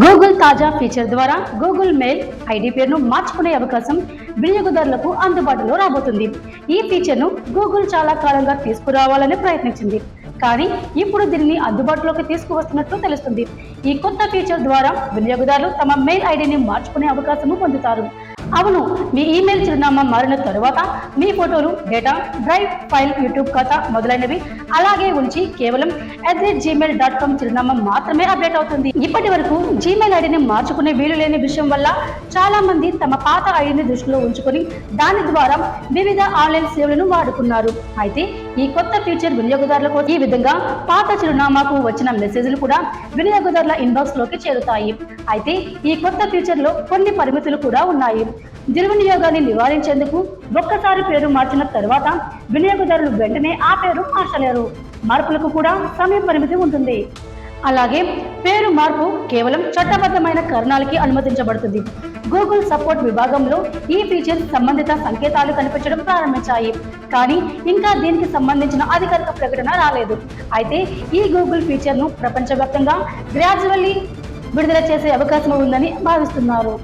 Google తాజా feature ద్వారా Google mail ID పేరును మార్చుకునే అవకాశం వినియోగదారులకు అందుబాటులో రాబోతుంది. ఈ ఫీచర్ను గూగుల్ చాలా కాలంగా తీసుకురావాలని ప్రయత్నించింది, కానీ ఇప్పుడు దీనిని అందుబాటులోకి తీసుకువస్తున్నట్లు తెలుస్తుంది. ఈ కొత్త ఫీచర్ ద్వారా వినియోగదారులు తమ మెయిల్ ఐడిని మార్చుకునే అవకాశం పొందుతారు. అవును, మీ ఈమెయిల్ చిరునామా మారిన తరువాత మీ ఫోటోలు, డేటా, డ్రైవ్ ఫైల్, యూట్యూబ్ ఖాతా మొదలైనవి అలాగే ఉంచి కేవలం @gmail.com చిరునామా మాత్రమే అప్డేట్ అవుతుంది. ఇప్పటి వరకు జీమెయిల్ ఐడిని మార్చుకునే వీలు లేని విషయం వల్ల చాలా మంది తమ పాత ఐడిని దృష్టిలో ఉంచుకొని దాని ద్వారా వివిధ ఆన్లైన్ సేవలను వాడుకున్నారు. అయితే ఈ కొత్త ఫీచర్ వినియోగదారులకు ఈ విధంగా పాత చిరునామాకు వచ్చిన మెసేజ్లు కూడా వినియోగదారుల ఇన్బాక్స్ లోకి చేరుతాయి. అయితే ఈ కొత్త ఫీచర్ లో కొన్ని పరిమితులు కూడా ఉన్నాయి. దుర్వినియోగాన్ని నివారించేందుకు ఒక్కసారి పేరు మార్చిన తర్వాత వినియోగదారులు వెంటనే ఆ పేరు మార్చలేరు. మార్పులకు కూడా సమయ పరిమితి ఉంటుంది. అలాగే పేరు మార్పు కేవలం చట్టబద్ధమైన కారణాలకి అనుమతించబడుతుంది. గూగుల్ సపోర్ట్ విభాగంలో ఈ ఫీచర్ సంబంధిత సంకేతాలు కనిపించడం ప్రారంభించాయి, కానీ ఇంకా దీనికి సంబంధించిన అధికారిక ప్రకటన రాలేదు. అయితే ఈ గూగుల్ ఫీచర్ను ప్రపంచవ్యాప్తంగా గ్రాడ్యువల్లీ విడుదల చేసే అవకాశం ఉందని భావిస్తున్నారు.